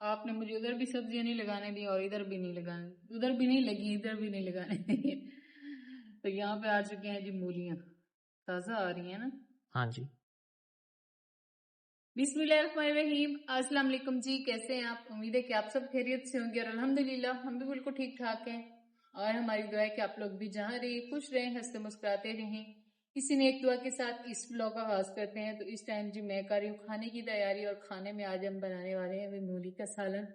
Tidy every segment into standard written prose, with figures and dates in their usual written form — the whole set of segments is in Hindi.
आपने मुझे उधर भी सब्जियां नहीं लगाने दी और इधर भी नहीं लगाने, उधर भी नहीं लगी, इधर भी नहीं लगाने दी। तो यहाँ पे आ चुके हैं जी मूलियाँ, ताज़ा आ रही है ना। हाँ जी। बिस्मिल्लाहिर्रहमानिर्रहीम, अस्सलाम वालेकुम जी। कैसे हैं आप? उम्मीद है कि आप सब खैरियत से होंगे और अल्हम्दुलिल्लाह हम भी बिल्कुल ठीक ठाक हैं। और हमारी दुआ है कि आप लोग भी जहाँ रहे खुश रहें, हंसते मुस्कुराते रहें। इसी ने एक दुआ के साथ इस ब्लॉग का आगाज करते हैं। तो इस टाइम जी मैं कर रही हूँ खाने की तैयारी, और खाने में आज हम बनाने वाले हैं मूली का सालन।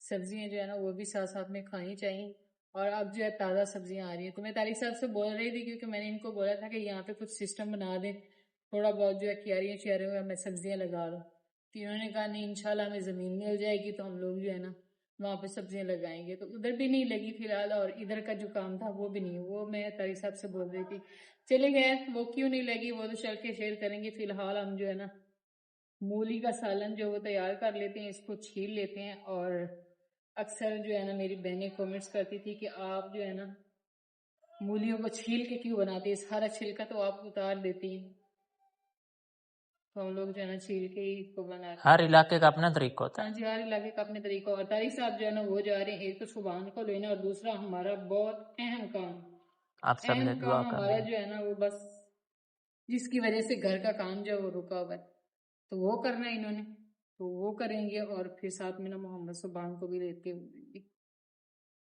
सब्जियां जो है ना वो भी साथ साथ में खानी चाहिए। और अब जो है ताज़ा सब्जियां आ रही है, तो मैं तारिक साहब से बोल रही थी क्योंकि मैंने इनको बोला था कि यहाँ पे कुछ सिस्टम बना दे, थोड़ा बहुत जो है क्यारियाँ श्यारियों में मैं सब्जियां लगा लूँ। तो इन्होंने कहा नहीं, इंशाल्लाह हमें ज़मीन मिल जाएगी तो हम लोग जो है ना वहाँ पे सब्जियां लगाएंगे। तो उधर भी नहीं लगी फिलहाल, और इधर का जो काम था वो भी नहीं, वो मैं तारिक साहब से बोल रही थी। चले गए, वो क्यों नहीं लगी वो तो चल के शेयर करेंगे। फिलहाल हम जो है ना मूली का सालन जो वो तैयार कर लेते हैं, इसको छील लेते हैं। और अक्सर जो है ना मेरी बहनें कमेंट्स करती थी कि आप जो है ना मूलियों को छील के क्यों बनाती है, सारा छिलका तो आप उतार देती है। तो हम लोग जो है ना छील के ही इसको बनाते हैं। हर इलाके का अपना तरीका होता हाँ है। जी, हर इलाके का अपने तरीका। और तारिक साहब जो है ना वो जा रहे हैं एक तो सुबहान को लेना, और दूसरा हमारा बहुत अहम काम, आप सब ने अहम दुआ काम करनी हमारा है। जो है ना वो बस, जिसकी वजह से घर का काम जो है वो रुका हुआ है, तो वो करना है इन्होंने। तो वो करेंगे और फिर साथ में ना मोहम्मद सुबहान को भी लेते हुए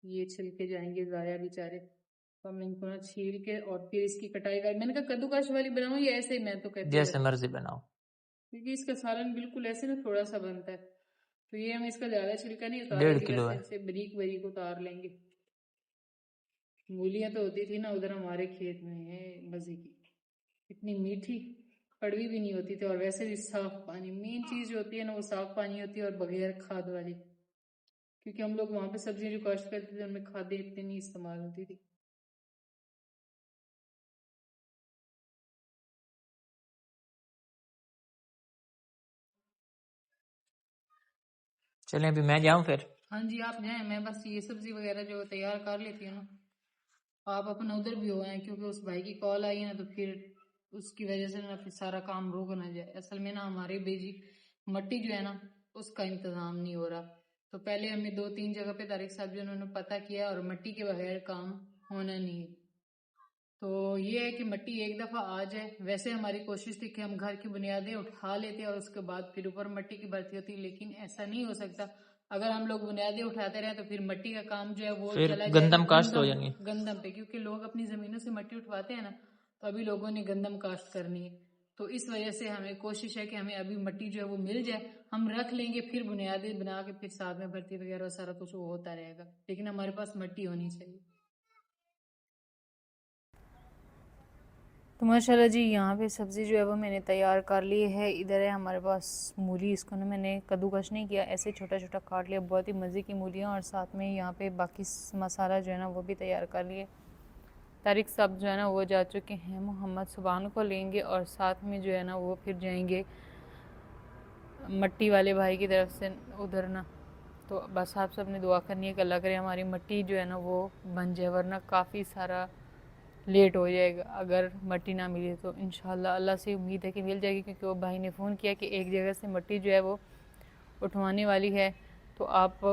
ये छिल के जाएंगे जाया बेचारे। तो हम इनको ना छील के और फिर इसकी कटाई कर, मैंने कहा कद्दूकश वाली बनाऊं या ऐसे ही, मैं तो कहती जैसे रहती मर्जी बनाओ। क्योंकि इसका सालन बिल्कुल ऐसे ना थोड़ा सा बनता है। तो ये हम इसका ज्यादा छिलका नहीं उतारेंगे, 1.5 किलो वैसे है। ऐसे बारीक बारीक उतार लेंगे। मूलियां तो होती थी ना उधर हमारे खेत में है मजे की, इतनी मीठी, कड़वी भी नहीं होती थी, और वैसे भी साफ पानी। मेन चीज जो होती है ना वो साफ पानी होती है, और बगैर खाद वाली। क्योंकि हम लोग वहां पे सब्जियां जो काश्त करते थे उनमें खादें इतनी नहीं इस्तेमाल होती थी। चलें अभी मैं जाऊं फिर। हाँ जी आप जाएं, मैं बस ये सब्जी वगैरह जो तैयार कर लेती हूँ ना। आप अपना उधर भी हो आए, क्योंकि उस भाई की कॉल आई है ना, तो फिर उसकी वजह से ना फिर सारा काम रुक ना जाए। असल में ना हमारे बेजी मट्टी जो है ना उसका इंतजाम नहीं हो रहा। तो पहले हमें 2-3 जगह पे तारिक साहब जो उन्होंने पता किया, और मट्टी के बगैर काम होना नहीं है। तो ये है कि मट्टी एक दफा आ जाए। वैसे हमारी कोशिश थी कि हम घर की बुनियादें उठा लेते और उसके बाद फिर ऊपर मट्टी की भर्ती होती, लेकिन ऐसा नहीं हो सकता। अगर हम लोग बुनियादें उठाते रहे तो फिर मट्टी का काम जो है वो फिर चला जाएगा गंदम काश्त हो गंदम, जाएंगे। गंदम पे। क्योंकि लोग अपनी जमीनों से मट्टी उठवाते हैं ना, तो अभी लोगों ने गंदम काश्त करनी है। तो इस वजह से हमें कोशिश है कि हमें अभी मट्टी जो है वो मिल जाए, हम रख लेंगे, फिर बुनियादें बना के फिर साथ में भर्ती वगैरह सारा कुछ वो होता रहेगा, लेकिन हमारे पास मट्टी होनी चाहिए। तो माशाल्लाह जी यहाँ पे सब्ज़ी जो है वो मैंने तैयार कर ली है। इधर है हमारे पास मूली, इसको ना मैंने कद्दूकश नहीं किया, ऐसे छोटा छोटा काट लिया। बहुत ही मज़े की मूलियाँ, और साथ में यहाँ पे बाकी मसाला जो है ना वो भी तैयार कर लिए। तारिक साहब जो है ना वो जा चुके हैं मोहम्मद सुबहान को लेंगे, और साथ में जो है ना वो फिर जाएंगे मट्टी वाले भाई की तरफ से उधर ना। तो बस आप सब ने दुआ करनी है कि अल्लाह करे हमारी मट्टी जो है ना वो बन जाए, वरना काफ़ी सारा लेट हो जाएगा अगर मट्टी ना मिली। तो इंशाल्लाह अल्लाह से उम्मीद है कि मिल जाएगी, क्योंकि वो भाई ने फ़ोन किया कि एक जगह से मट्टी जो है वो उठवाने वाली है, तो आप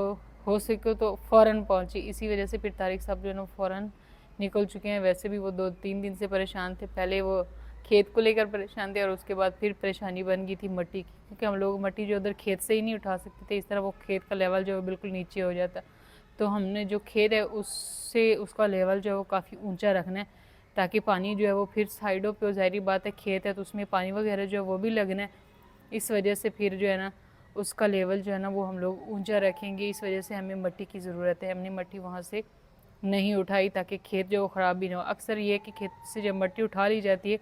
हो सके तो फ़ौरन पहुँची। इसी वजह से फिर तारिक साहब जो है ना फ़ौरन निकल चुके हैं। वैसे भी वो 2-3 दिन से परेशान थे। पहले वो खेत को लेकर परेशान थे, और उसके बाद फिर परेशानी बन गई थी मट्टी की, क्योंकि हम लोग मट्टी जो उधर खेत से ही नहीं उठा सकते थे। इस तरह वो खेत का लेवल जो है बिल्कुल नीचे हो जाता। तो हमने जो खेत है उससे उसका लेवल जो है वो काफ़ी ऊंचा रखना है, ताकि पानी जो है वो फिर साइडों पे, ज़ाहिर बात है खेत है तो उसमें पानी वगैरह जो है वो भी लगना है। इस वजह से फिर जो है ना उसका लेवल जो है ना वो हम लोग ऊंचा रखेंगे। इस वजह से हमें मट्टी की ज़रूरत है। हमने मट्टी वहाँ से नहीं उठाई ताकि खेत जो ख़राब भी ना हो। अक्सर ये है कि खेत से जब मट्टी उठा ली जाती है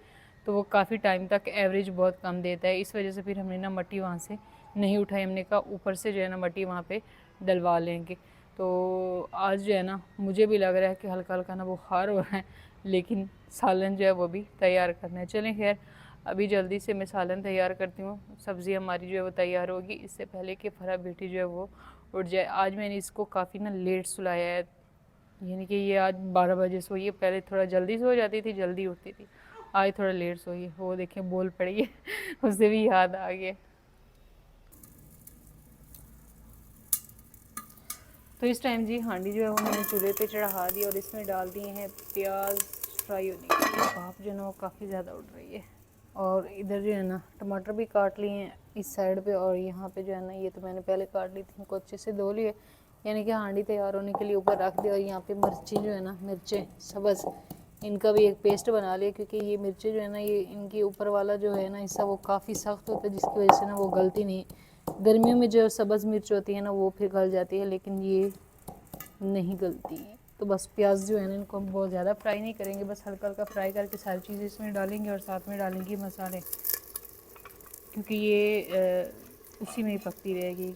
तो वो काफ़ी टाइम तक एवरेज बहुत कम देता है। इस वजह से फिर हमने ना मट्टी वहाँ से नहीं उठाई। हमने कहा ऊपर से जो है ना मट्टी वहाँ पे डलवा लेंगे। तो आज जो है ना मुझे भी लग रहा है कि हल्का हल्का ना बुखार हो रहा है, लेकिन सालन जो है वो भी तैयार करना है। चलें खैर, अभी जल्दी से मैं सालन तैयार करती हूँ। सब्ज़ी हमारी जो है वो तैयार होगी, इससे पहले कि फरा बेटी जो है वो उठ जाए। आज मैंने इसको काफ़ी ना लेट सुलाया है, यानी कि ये आज 12 बजे सोई है। पहले थोड़ा जल्दी सो जाती थी, जल्दी उठती थी। आज थोड़ा लेट सोई है। वो देखें बोल पड़ी है उससे भी याद आ गया। तो इस टाइम जी हांडी जो है वो मैंने चूल्हे पे चढ़ा दी और इसमें डाल दिए हैं प्याज फ्राई होने के लिए। भाप जो है ना वो काफ़ी ज़्यादा उड़ रही है। और इधर जो है ना टमाटर भी काट लिए हैं इस साइड पे, और यहाँ पे जो है ना ये तो मैंने पहले काट ली थी, इनको अच्छे से धो लिए, यानी कि हांडी तैयार होने के लिए ऊपर रख दिया। और यहाँ पे मिर्ची जो है ना, मिर्चें सब्ज़, इनका भी एक पेस्ट बना लिया, क्योंकि ये मिर्चें जो है ना ये इनके ऊपर वाला जो है ना हिस्सा वो काफ़ी सख्त होता है, जिसकी वजह से ना वो गलती नहीं। गर्मियों में जो सब्ज़ मिर्च होती है ना वो फिर गल जाती है, लेकिन ये नहीं गलती है। तो बस प्याज जो है ना इनको हम बहुत ज़्यादा फ्राई नहीं करेंगे, बस हल्का हल्का फ्राई करके सारी चीज़ें इसमें डालेंगे और साथ में डालेंगे मसाले, क्योंकि ये उसी में ही पकती रहेगी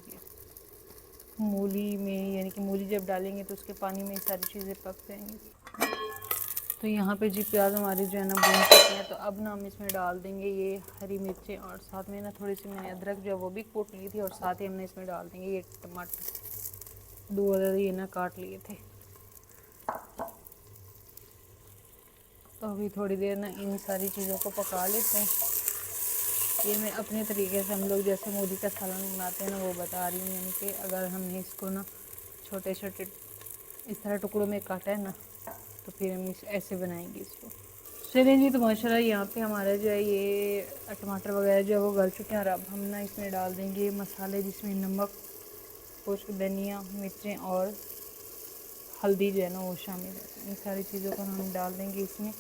मूली में, यानी कि मूली जब डालेंगे तो उसके पानी में सारी चीज़ें पक जाएंगी। तो यहाँ पे जी प्याज हमारी जो है ना भून चुकी हैं, तो अब ना हम इसमें डाल देंगे ये हरी मिर्चें, और साथ में ना थोड़ी सी मैंने अदरक जो है वो भी कूट ली थी, और साथ ही हमने इसमें डाल देंगे ये टमाटर, 2 अदर ये ना काट लिए थे। तो अभी थोड़ी देर ना इन सारी चीज़ों को पका लेते हैं। ये मैं अपने तरीके से, हम लोग जैसे मूली का सालन बनाते हैं ना वो बता रही हूँ, यानी कि अगर हमने इसको ना छोटे छोटे इस तरह टुकड़ों में काटा है ना, तो फिर हम ऐसे बनाएंगे इसको। चलिए जी, तो माशाल्लाह यहाँ पे हमारा जो है ये टमाटर वगैरह जो है वो गल चुके हैं, और अब हम ना इसमें डाल देंगे मसाले, जिसमें नमक, खुश्क धनिया, मिर्चें और हल्दी जो है ना वो शामिल है। इन सारी चीज़ों को हम डाल देंगे इसमें,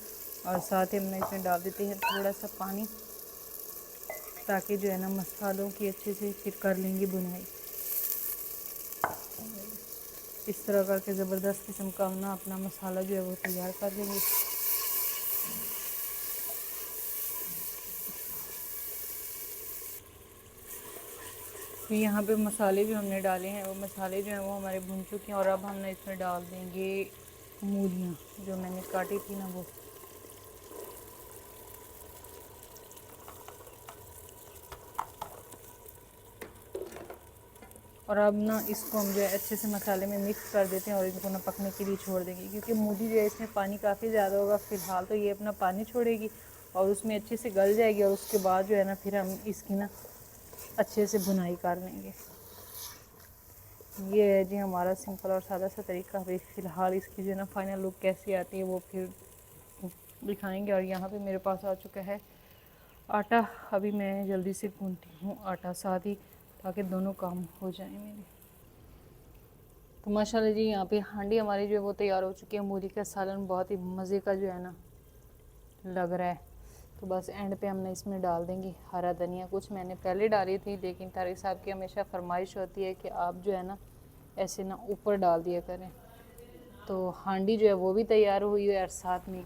और साथ ही हमने इसमें डाल देते हैं थोड़ा सा पानी, ताकि जो है ना मसालों की अच्छे से फिर कर लेंगे बुनाई। इस तरह करके ज़बरदस्त किस्म का हम ना अपना मसाला जो है वो तैयार कर लेंगे। तो यहाँ पे मसाले जो हमने डाले हैं वो मसाले जो हैं वो हमारे भुन चुके हैं, और अब हमने इसमें डाल देंगे मूलियाँ जो मैंने काटी थी ना वो। और अब ना इसको हम जो है अच्छे से मसाले में मिक्स कर देते हैं, और इनको ना पकने के लिए छोड़ देंगे, क्योंकि मूली जो है इसमें पानी काफ़ी ज़्यादा होगा। फ़िलहाल तो ये अपना पानी छोड़ेगी और उसमें अच्छे से गल जाएगी, और उसके बाद जो है ना फिर हम इसकी ना अच्छे से भुनाई कर लेंगे। ये है जी हमारा सिंपल और सादा सा तरीका। अभी फ़िलहाल इसकी जो है ना फाइनल लुक कैसी आती है वो फिर दिखाएंगे। और यहाँ पे मेरे पास आ चुका है आटा। अभी मैं जल्दी से गूंथती हूँ आटा साथ ही, ताकि दोनों काम हो जाए मेरे। तो माशाल्लाह जी यहाँ पे हांडी हमारी जो है वो तैयार हो चुकी है। मूली का सालन बहुत ही मज़े का जो है ना लग रहा है। तो बस एंड पे हमने इसमें डाल देंगे हरा धनिया। कुछ मैंने पहले डाली थी, लेकिन तारिक साहब की हमेशा फरमाइश होती है कि आप जो है ना ऐसे ना ऊपर डाल दिया करें। तो हांडी जो है वो भी तैयार हुई है, और साथ में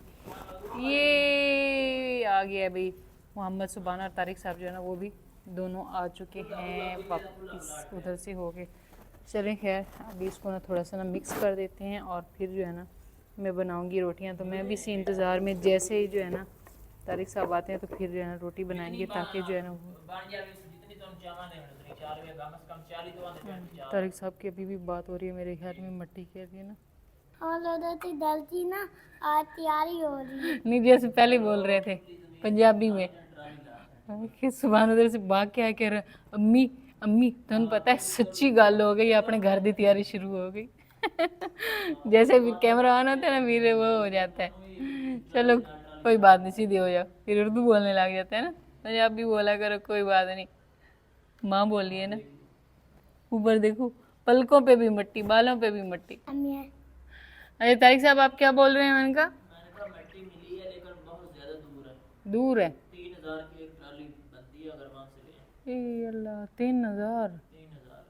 ये आ गया भाई मोहम्मद सुबाना और तारिक साहब जो है ना वो भी दोनों आ चुके हैं वापस उधर से हो के। चलें खैर, अभी इसको ना थोड़ा सा ना मिक्स कर देते हैं, और फिर जो है ना मैं बनाऊंगी रोटियां। तो मैं भी इसी इंतज़ार में, जैसे ही जो है ना तारिक साहब आते हैं तो फिर जो है ना रोटी बनाएंगे, ताकि जो है ना तारिक साहब की अभी भी बात हो रही है मेरे ख्याल में मट्टी के लिए ना। दलती ना आज तैयारी हो रही है। नहीं, जैसे पहले बोल रहे थे पंजाबी में कि सुबह उधर से भाग के आके अम्मी अम्मी तुम पता है सच्ची गल हो गई, अपने घर की तैयारी शुरू हो गई। जैसे भी कैमरा ऑन होता है ना फिर वो हो जाता है। चलो कोई बात नहीं, सीधे हो जाओ, फिर उर्दू बोलने लग जाते हैं ना। पंजाबी बोला करो, कोई बात नहीं, माँ बोली है ना। ऊपर देखो, पलकों पे भी मट्टी, बालों पे भी मट्टी। अम्मी है। अरे तारिक साहब आप क्या बोल रहे हैं? मैंने कहा मट्टी मिली है लेकिन बहुत ज्यादा दूर है। दूर है। 3000 की एक ट्राली बनती है, अगर वहां से ले ए अल्लाह, 3000। 3000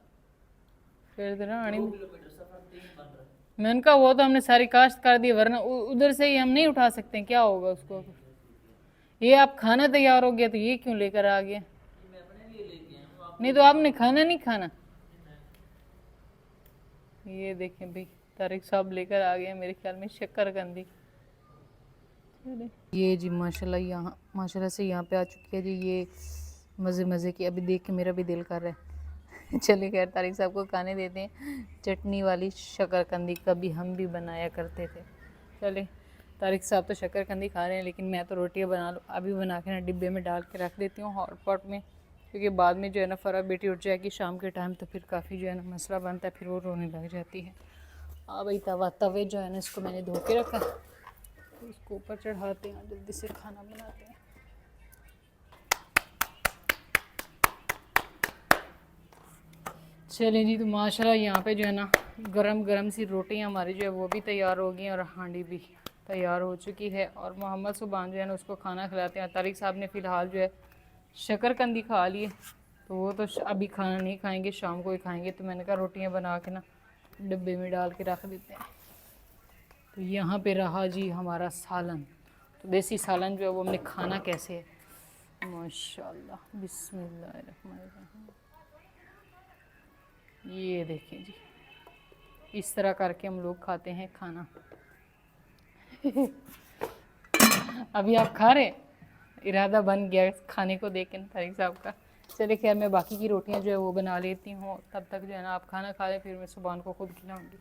फिर तो ना 2 किलोमीटर सफर 3 बन रहा है। मैंने कहा वो तो हमने सारी काश्त कर दी, वरना उधर से ही हम नहीं उठा सकते हैं, क्या होगा उसको। ये आप खाना तैयार हो गया तो ये क्यों लेकर आ गए? मैं अपने लिए लेके आया हूँ। नहीं तो आपने खाना नहीं खाना। ये देखें भाई, तारिक साहब लेकर आ गए मेरे ख्याल में शक्करकंदी। ये जी माशाल्लाह यहाँ माशाल्लाह से यहाँ पे आ चुकी है जी ये मज़े मज़े की। अभी देख के मेरा भी दिल कर रहा है। चलिए खैर, तारिक साहब को खाने देते हैं। चटनी वाली शक्करकंदी कभी हम भी बनाया करते थे। चले, तारिक साहब तो शक्करकंदी खा रहे हैं, लेकिन मैं तो रोटियां बना लूँ। अभी बना के ना डिब्बे में डाल के रख देती हूँ हॉट पॉट में, क्योंकि बाद में जो है ना फ़रा बेटी उठ जाएगी शाम के टाइम तो फिर काफ़ी जो है ना मसला बनता है, फिर वो रोने लग जाती है। अब भाई तवे जो है ना इसको मैंने धो के रखा, तो इसको ऊपर चढ़ाते हैं, जल्दी से खाना बनाते हैं। चलें जी, तो माशाल्लाह यहाँ पे जो है ना गरम गरम सी रोटियाँ हमारी जो है वो भी तैयार हो गई हैं और हांडी भी तैयार हो चुकी है। और मोहम्मद सुबान जो है ना उसको खाना खिलाते हैं। तारिक साहब ने फ़िलहाल जो है शकरकंदी खा लिए, तो वो तो अभी खाना नहीं खाएंगे, शाम को ही खाएंगे। तो मैंने कहा रोटियाँ बना के ना डब्बे में डाल के रख देते हैं। तो यहाँ पे रहा जी हमारा सालन। तो देसी सालन जो है वो हमने खाना कैसे है, माशाल्लाह, बिस्मिल्लाहिर्रहमानिर्रहीम। ये देखें जी, इस तरह करके हम लोग खाते हैं खाना। अभी आप खा रहे हैं, इरादा बन गया खाने को देख के तारिक साहब का। चलिए खैर, मैं बाकी की रोटियां जो है वो बना लेती हूँ, तब तक जो है ना आप खाना खा लें, फिर मैं सुबान को खुद खिलाऊंगी।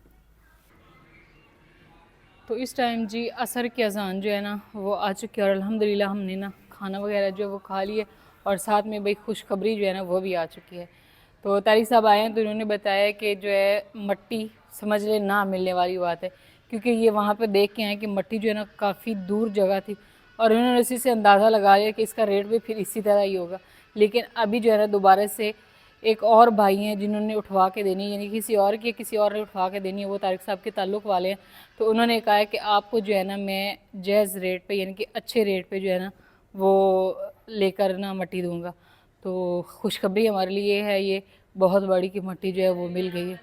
तो इस टाइम जी असर की अजान जो है ना वो आ चुकी है और अल्हम्दुलिल्लाह हमने ना खाना वगैरह जो है वो खा लिए, और साथ में भाई खुशखबरी जो है ना वो भी आ चुकी है। तो तारिक साहब आए हैं तो उन्होंने बताया कि जो है मट्टी समझ ले ना मिलने वाली बात है, क्योंकि ये वहाँ पे देख के आए कि मट्टी जो है ना काफ़ी दूर जगह थी, और उन्होंने इसी से अंदाज़ा लगा लिया कि इसका रेट भी फिर इसी तरह ही होगा। लेकिन अभी जो है ना दोबारा से एक और भाई हैं जिन्होंने उठवा के देनी है, यानी किसी और ने उठवा के देनी है, वो तारिक साहब के ताल्लुक़ वाले हैं। तो उन्होंने कहा है कि आपको जो है ना मैं जायज़ रेट पे, यानी कि अच्छे रेट पे जो है ना वो लेकर ना मट्टी दूंगा। तो खुशखबरी हमारे लिए है ये बहुत बड़ी कि मट्टी जो है वो मिल गई है।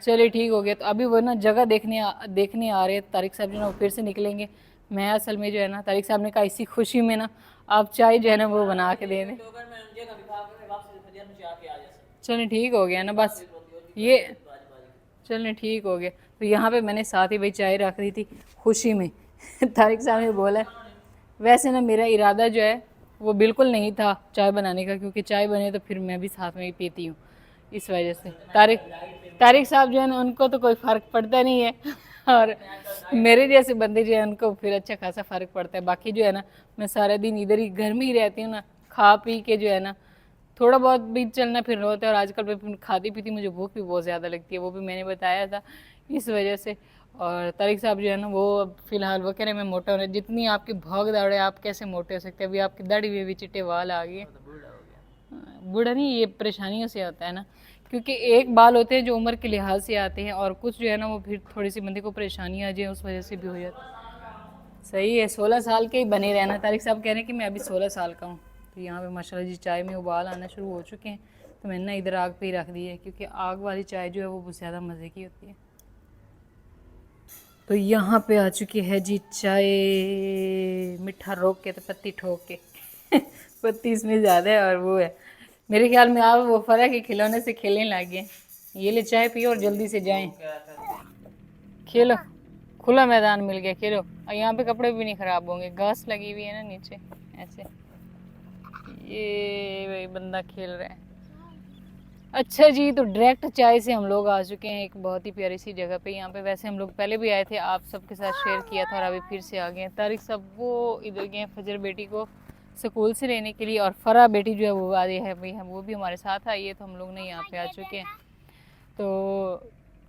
चलिए ठीक हो गया। तो अभी वो ना जगह देखने आ रहे हैं तारिक साहब जो ना वो फिर से निकलेंगे। मैं असल में जो है ना तारिक साहब ने कहा इसी खुशी में ना आप चाय जो है ना वो बना के दे दें। चलें ठीक हो गया ना, बस ये चलें ठीक हो गया। तो यहाँ पे मैंने साथ ही भाई चाय रख दी थी खुशी में। तारिक साहब ने बोला, वैसे ना मेरा इरादा जो है वो बिल्कुल नहीं था चाय बनाने का, क्योंकि चाय बने तो फिर मैं भी साथ में ही पीती हूँ, इस वजह से। तारिक साहब जो है ना उनको तो कोई फ़र्क पड़ता नहीं है, और मेरे जैसे बंदे जो है उनको फिर अच्छा खासा फ़र्क पड़ता है। बाकी जो है ना मैं सारा दिन इधर ही घर में ही रहती हूँ ना, खा पी के जो है ना थोड़ा बहुत भी चलना फिरना होता है, और आजकल मैं खाती पीती मुझे भूख भी बहुत ज़्यादा लगती है, वो भी मैंने बताया था, इस वजह से। और तारिक साहब जो है ना वो फ़िलहाल वो कह रहे हैं मैं मोटा होना, जितनी आपकी भाग दौड़ है आप कैसे मोटे हो सकते हैं, अभी आपकी दाढ़ी में भी चिट्टे बाल आ गए। बूढ़ा नहीं, ये परेशानियों से आता है ना, क्योंकि एक बाल होते हैं जो उम्र के लिहाज से आते हैं, और कुछ जो है ना वो फिर थोड़ी सी बंदे को परेशानियाँ आ जाए उस वजह से भी हो जाती है। सही है, 16 साल के ही बने रहना। तारिक साहब कह रहे हैं कि मैं अभी 16 साल का हूँ। तो यहाँ पे माशाल्लाह जी चाय में उबाल आना शुरू हो चुके हैं, तो मैंने ना इधर आग पे ही रख दी है, क्योंकि आग वाली चाय जो है वो बहुत ज़्यादा मज़े की होती है। तो यहाँ पे आ चुकी है जी चाय, मिठा रोक के तो पत्ती ठोक के। पत्ती इसमें ज़्यादा है, और वो है मेरे ख्याल में आप वो फ़र्क है खिलौने से खेलने लग गए। ये ले चाय पियो और जल्दी से जाएं, खेलो, खुला मैदान मिल गया, खेलो। और यहाँ पे कपड़े भी नहीं ख़राब होंगे, घास लगी हुई है ना नीचे ऐसे। ये वही बंदा खेल रहा है। अच्छा जी, तो डायरेक्ट चाय से हम लोग आ चुके हैं एक बहुत ही प्यारी सी जगह पे। यहाँ पे वैसे हम लोग पहले भी आए थे, आप सबके साथ शेयर किया था, और अभी फिर से आ गए हैं। तारिक सब वो इधर गए फजर बेटी को स्कूल से लेने के लिए, और फ़रा बेटी जो है वो आ रही है भाई, हम वो भी हमारे साथ आई है, तो हम लोग ने यहाँ पे आ चुके हैं। तो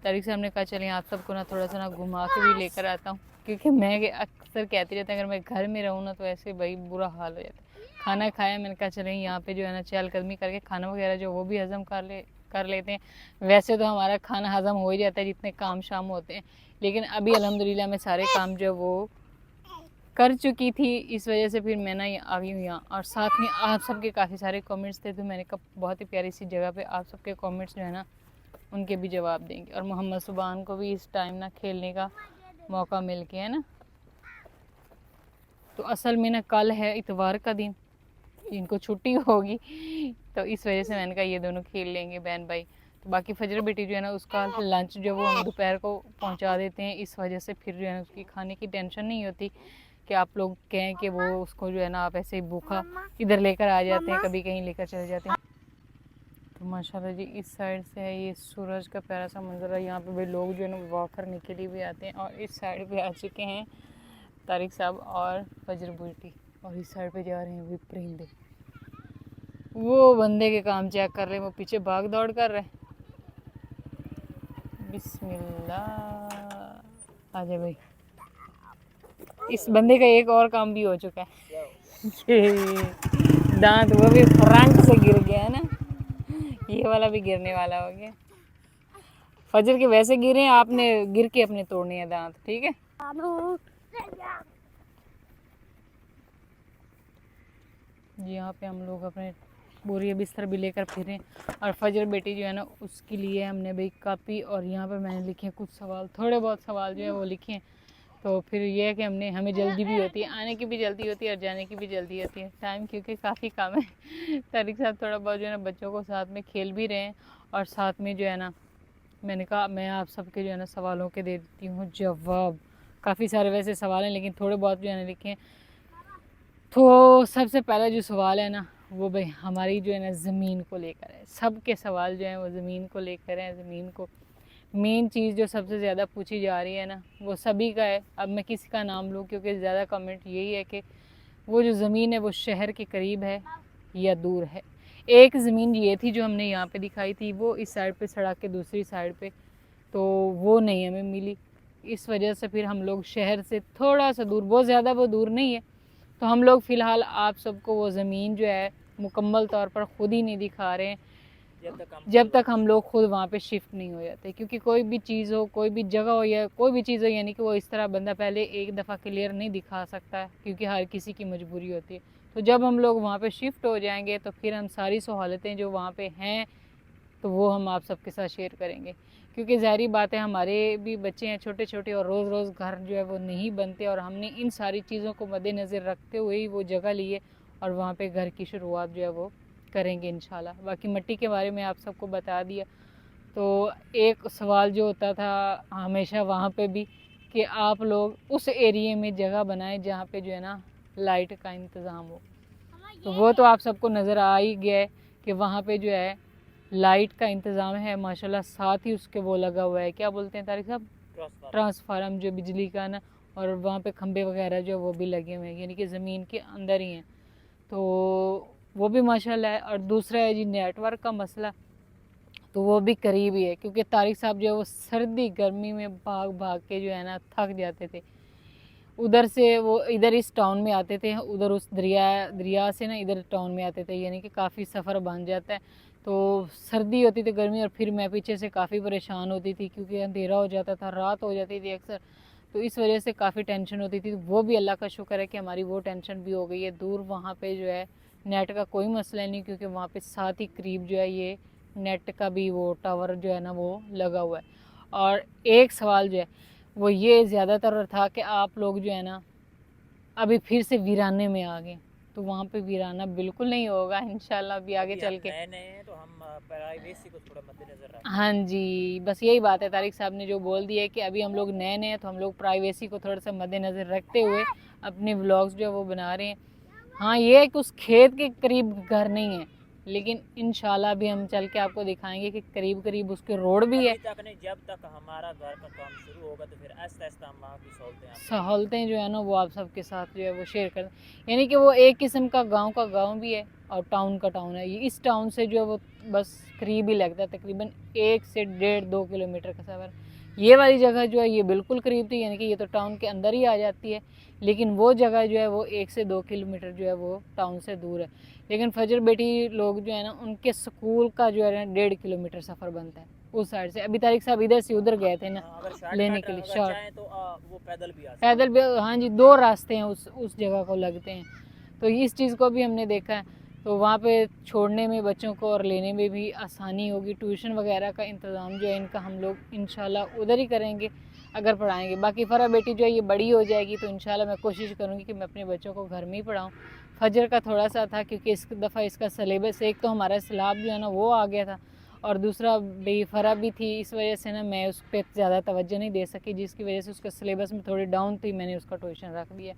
तारिक साहब ने कहा चलें आप सबको ना थोड़ा सा ना घुमा के भी लेकर आता हूँ, क्योंकि मैं अक्सर कहती रहती हूँ अगर मैं घर में रहूँ ना तो ऐसे भाई बुरा हाल हो जाता है। खाना खाया, मैंने कहा चलें यहाँ पे जो है ना चहलकदमी करके खाना वगैरह जो वो भी हज़म कर लेते हैं। वैसे तो हमारा खाना हज़म हो ही जाता है जितने काम शाम होते हैं, लेकिन अभी अल्हम्दुलिल्लाह मैं सारे काम जो वो कर चुकी थी, इस वजह से फिर मैं ना आ गई हूँ यहाँ। और साथ में आप सबके काफ़ी सारे कमेंट्स थे, तो मैंने कहा बहुत ही प्यारी सी जगह पे आप सबके कमेंट्स जो है ना उनके भी जवाब देंगे, और मोहम्मद सुबान को भी इस टाइम ना खेलने का मौका मिल गया है ना। तो असल में ना कल है इतवार का दिन, इनको छुट्टी होगी, तो इस वजह से मैंने कहा ये दोनों खेल लेंगे बहन भाई। तो बाकी फजर बेटी जो है ना उसका लंच जो वो हम दोपहर को पहुंचा देते हैं, इस वजह से फिर जो है ना उसकी खाने की टेंशन नहीं होती कि आप लोग कहें कि वो उसको जो है ना आप ऐसे ही भूखा इधर लेकर आ जाते हैं, कभी कहीं लेकर चले जाते हैं। तो माशाल्लाह जी इस साइड से है ये सूरज का प्यारा सा मंजर है। यहाँ पे भी लोग जो है ना वॉक करने के लिए भी आते हैं, और इस साइड पे आ चुके हैं तारिक साहब और फजर बेटी, और इस साइड पे जा रहे हैं वो परिंदे। वो बंदे के काम चेक कर रहे हैं, वो पीछे भाग दौड़ कर रहे हैं। बिस्मिल्लाह, आजा भाई। इस बंदे का एक और काम भी हो चुका है। ये दांत वो भी फ्रंट से गिर गया है ना, ये वाला भी गिरने वाला हो गया। फजर के वैसे गिरे हैं, आपने गिर के अपने तोड़ने हैं दांत, ठीक है। यहाँ पे हम लोग अपने बोरी बिस्तर भी लेकर फिरे, और फजर बेटी जो है ना उसके लिए हमने भाई कापी और यहाँ पर मैंने लिखे कुछ सवाल, थोड़े बहुत सवाल जो है वो लिखे हैं। तो फिर ये है कि हमें जल्दी भी होती है, आने की भी जल्दी होती है और जाने की भी जल्दी होती है। टाइम क्योंकि काफ़ी कम है। तारिक साहब थोड़ा बहुत जो है ना बच्चों को साथ में खेल भी रहे हैं, और साथ में जो है ना मैंने कहा मैं आप सबके जो है ना सवालों के दे देती हूँ जवाब। काफ़ी सारे वैसे सवाल हैं लेकिन थोड़े बहुत जो है ना लिखे हैं। तो सबसे पहला जो सवाल है ना वो भाई हमारी जो है ना ज़मीन को लेकर है। सबके सवाल जो हैं वो ज़मीन को लेकर हैं। ज़मीन को मेन चीज़ जो सबसे ज़्यादा पूछी जा रही है ना वो सभी का है। अब मैं किसी का नाम लूँ क्योंकि ज़्यादा कमेंट यही है कि वो जो ज़मीन है वो शहर के करीब है या दूर है। एक ज़मीन ये थी जो हमने यहाँ पे दिखाई थी, वो इस साइड पे सड़क के दूसरी साइड पे, तो वो नहीं हमें मिली। इस वजह से फिर हम लोग शहर से थोड़ा सा दूर, बहुत ज़्यादा वो दूर नहीं है, तो हम लोग फ़िलहाल आप सबको वो ज़मीन जो है मुकम्मल तौर पर ख़ुद ही नहीं दिखा रहे हैं जब तक हम लोग खुद वहाँ पे शिफ्ट नहीं हो जाते। क्योंकि कोई भी चीज़ हो, कोई भी जगह हो या कोई भी चीज़ हो, यानी कि वो इस तरह बंदा पहले एक दफ़ा क्लियर नहीं दिखा सकता है क्योंकि हर किसी की मजबूरी होती है। तो जब हम लोग वहाँ पे शिफ्ट हो जाएंगे तो फिर हम सारी सहूलतें जो वहाँ पे हैं तो वो हम आप सबके साथ शेयर करेंगे। क्योंकि ज़ाहिर बात है हमारे भी बच्चे हैं छोटे छोटे, और रोज़ रोज़ घर जो है वो नहीं बनते, और हमने इन सारी चीज़ों को मद्देनज़र रखते हुए ही वो जगह ली है और वहाँ पे घर की शुरुआत जो है वो करेंगे इंशाल्लाह। बाकी मिट्टी के बारे में आप सबको बता दिया। तो एक सवाल जो होता था हमेशा वहाँ पे भी कि आप लोग उस एरिए में जगह बनाएं जहाँ पे जो है ना लाइट का इंतज़ाम हो। तो वो तो आप सबको नज़र आ ही गया है कि वहाँ पे जो है लाइट का इंतज़ाम है माशाल्लाह। साथ ही उसके वो लगा हुआ है, क्या बोलते हैं तारिक साहब, ट्रांसफार्मर जो बिजली का ना, और वहाँ पे खंबे वगैरह जो वो भी लगे हुए हैं, यानी कि ज़मीन के अंदर ही हैं। तो वो भी माशाल्लाह है। और दूसरा है जी नेटवर्क का मसला, तो वो भी करीब ही है क्योंकि तारिक साहब जो है वो सर्दी गर्मी में भाग भाग के जो है ना थक जाते थे। उधर से वो इधर इस टाउन में आते थे, उधर उस दरिया से ना इधर टाउन में आते थे, यानी कि काफ़ी सफ़र बन जाता है। तो सर्दी होती थी, गर्मी, और फिर मैं पीछे से काफ़ी परेशान होती थी क्योंकि अंधेरा हो जाता था, रात हो जाती थी अक्सर, तो इस वजह से काफ़ी टेंशन होती थी। वो भी अल्लाह का शुक्र है कि हमारी वो टेंशन भी हो गई है दूर। वहाँ पे जो है नेट का कोई मसला नहीं क्योंकि वहाँ पे साथ ही करीब जो है ये नेट का भी वो टावर जो है ना वो लगा हुआ है। और एक सवाल जो है वो ये ज़्यादातर था कि आप लोग जो है ना अभी फिर से वीराने में आ गए, तो वहाँ पे वीराना बिल्कुल नहीं होगा इंशाल्लाह अभी आगे चल के। नए नए हैं तो हम प्राइवेसी को थोड़ा मद्देनजर रखें। हाँ जी, बस यही बात है, तारिक साहब ने जो बोल दिया है कि अभी हम लोग नए नए हैं तो हम लोग प्राइवेसी को थोड़ा सा मद्देनज़र रखते हुए अपने व्लॉग्स जो है वो बना रहे हैं। हाँ ये है कि उस खेत के करीब घर नहीं है, लेकिन इंशाल्लाह अभी हम चल के आपको दिखाएंगे कि करीब करीब उसके रोड भी है। अभी तक नहीं, जब तक हमारा घर का काम शुरू होगा तो फिर आहिस्ता आहिस्ता हम वहाँ की सहूलतें जो है ना वो आप सबके साथ जो है वो शेयर कर, यानी कि वो एक किस्म का गांव भी है और टाउन का टाउन है। ये इस टाउन से जो है वो बस करीब ही लगता है, तकरीबन 1 से 1.5-2 किलोमीटर का सफ़र। ये वाली जगह जो है ये बिल्कुल करीब थी, यानी कि ये तो टाउन के अंदर ही आ जाती है, लेकिन वो जगह जो है वो 1 से 2 किलोमीटर जो है वो टाउन से दूर है। लेकिन फजर बेटी लोग जो है ना उनके स्कूल का जो है ना 1.5 किलोमीटर सफ़र बनता है उस साइड से। अभी तारिक साहब इधर से उधर गए थे ना लेने के लिए शॉर्ट, तो वो पैदल भी आ पैदल भी, हाँ जी 2 रास्ते हैं उस जगह को लगते हैं। तो इस चीज़ को भी हमने देखा है, तो वहाँ पे छोड़ने में बच्चों को और लेने में भी आसानी होगी। ट्यूशन वगैरह का इंतज़ाम जो है इनका हम लोग इंशाल्लाह उधर ही करेंगे अगर पढ़ाएंगे। बाकी फ़रा बेटी जो है ये बड़ी हो जाएगी तो इंशाल्लाह मैं कोशिश करूँगी कि मैं अपने बच्चों को घर में ही पढ़ाऊँ। फजर का थोड़ा सा था क्योंकि इस दफ़ा इसका सिलेबस, एक तो हमारा सैलाब जो है ना वो आ गया था, और दूसरा बेफरा भी थी, इस वजह से ना मैं उस पर ज़्यादा तवज्जो नहीं दे सकी, जिसकी वजह से उसका सिलेबस में थोड़ी डाउन थी, मैंने उसका ट्यूशन रख दिया।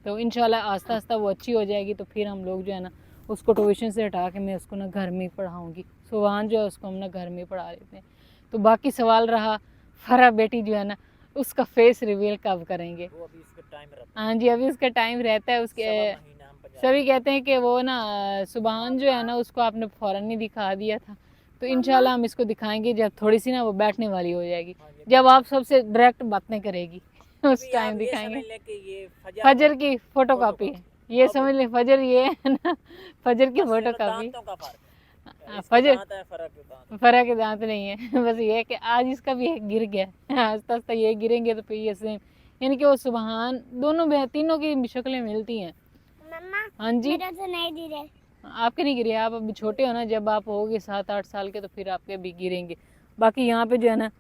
तो इंशाल्लाह आस्ता आस्ता वो अच्छी हो जाएगी तो फिर हम लोग जो है ना उसको ट्यूशन से हटा के मैं उसको ना घर में ही पढ़ाऊँगी। सुबहान जो है उसको हम ना घर में ही पढ़ा लेते हैं। तो बाकी सवाल रहा फरा बेटी जो है ना उसका फेस रिवील कब करेंगे। वो अभी उसका टाइम रहता हाँ जी अभी उसका टाइम रहता है, उसके सभी कहते हैं कि वो ना सुबहान जो है ना उसको आपने फ़ौरन नहीं दिखा दिया था, तो इंशाल्लाह हम इसको दिखाएंगे जब थोड़ी सी ना वो बैठने वाली हो जाएगी, जब आप सबसे डायरेक्ट बातें करेगी उस टाइम दिखाएंगे। ये फजर की फोटो कॉपी है ये, समझ ले फजर ये है ना, फजर की फोटो कॉपी। दांतों का फर्क है, इसके फजर दांत है, फर्क है दांत। फर्क है, दांत नहीं है बस ये है कि आज इसका भी एक गिर गया, आस्ता आस्ता ये गिरेंगे तो फिर ये सेम, यानी कि वो सुबहान दोनों तीनों की शक्लें मिलती हैं। मम्मा हाँ जी, मेरा तो नहीं गिरे। आपके नहीं गिरे, आप अभी छोटे हो ना, जब आप होगे 7-8 साल के तो फिर आपके भी गिरेंगे। बाकी यहाँ पे जो है ना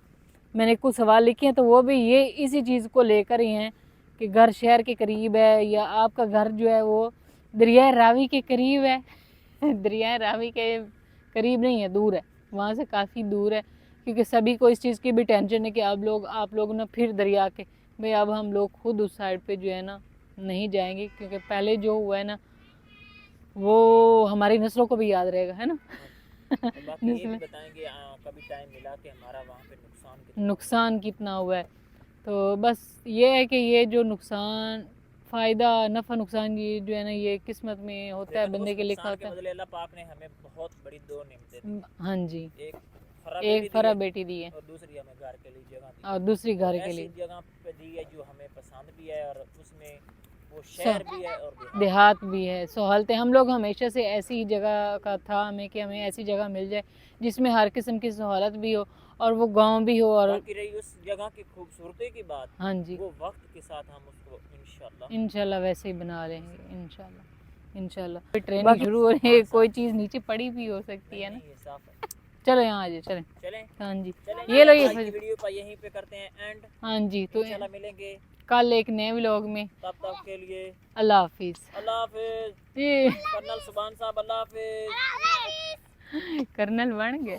मैंने कुछ सवाल लिखे हैं तो वो भी ये इसी चीज़ को लेकर ही हैं कि घर शहर के करीब है या आपका घर जो है वो दरिया रावी के करीब है दरिया रावी के करीब नहीं है, दूर है, वहाँ से काफ़ी दूर है, क्योंकि सभी को इस चीज़ की भी टेंशन है कि आप लोग ना फिर दरिया के भाई अब हम लोग खुद उस साइड पे जो है ना नहीं जाएंगे, क्योंकि पहले जो हुआ है ना वो हमारी नस्लों को भी याद रहेगा, है ना तो बाकी ये भी बताएंगे कभी टाइम मिला कि हमारा वहाँ पे नुकसान कितना हुआ है। तो बस ये है कि ये जो नुकसान फ़ायदा नफ़ा नुकसान ये जो है ना ये किस्मत में होता है, बंदे के लिखा होता है। बदले अल्लाह पाक ने हमें बहुत बड़ी दो नेमतें दी। हाँ जी, एक फरा बेटी दी है और दूसरी हमें घर के लिए जगह दी, और दूसरी घर के ऐसी लिए जगह पे दी है जो हमें पसंद भी है और उसमें वो शहर भी है और देहात भी है, सहूलतें। हम लोग हमेशा से ऐसी जगह का था हमें कि हमें ऐसी जगह मिल जाए जिसमें हर किस्म की सहूलत भी हो और वो गांव भी हो। और बाकी रही उस जगह की खूबसूरती की बात, हाँ जी, वो वक्त के साथ हम उसको इंशाल्लाह वैसे ही बना लेंगे इंशाल्लाह। ट्रेनिंग शुरू हो रही है, कोई चीज़ नीचे पड़ी भी हो सकती है ना। चलो यहाँ आ जाए, चलें। हाँ जी, ये लो ये वीडियो पर यहीं पे करते हैं एंड। हाँ जी, तो इंशाल्लाह मिलेंगे कल एक नए व्लॉग में, तब तक के लिए अल्लाह हाफिज़। अल्लाह हाफिज़। ये कर्नल सुभान साहब अल्लाह हाफिज़। कर्नल बन गए।